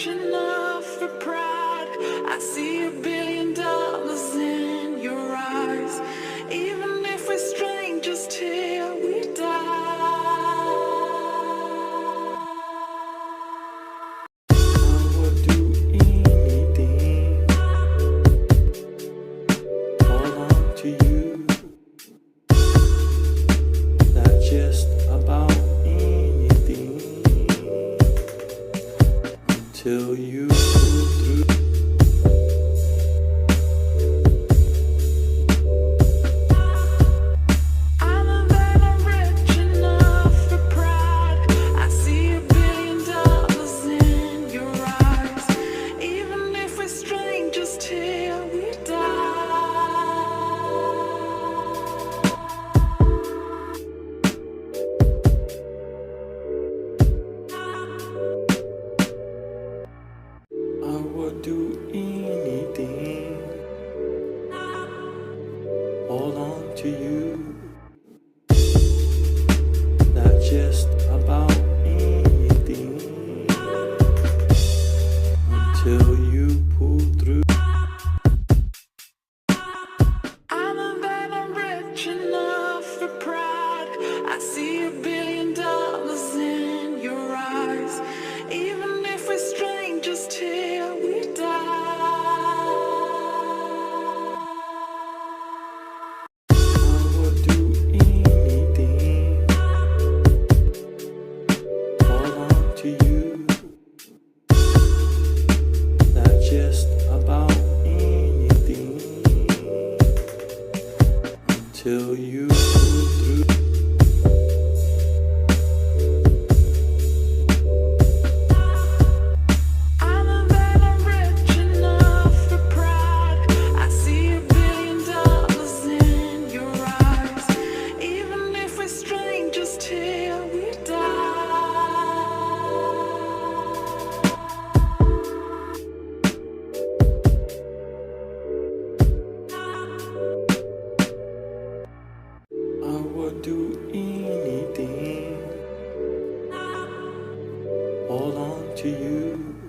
rich enough for pride. I see $1 billion in your eyes. Even if we're strangers till we die. I would do anything. Hold on to you. Not just about anything. Until you pull through. I would do anything. Hold on to you. Not just about anything. Until you pull through. I'm a man, I'm rich enough for pride. I see $1 billion in your eyes. Even if we're strangers till we die. I would do anything. Hold on to you. Not just about anything. Until you pull through. I'm a man, I'm rich enough for pride. I see $1 billion in your eyes. Even if we're strangers till we die. I would do anything. Hold on to you.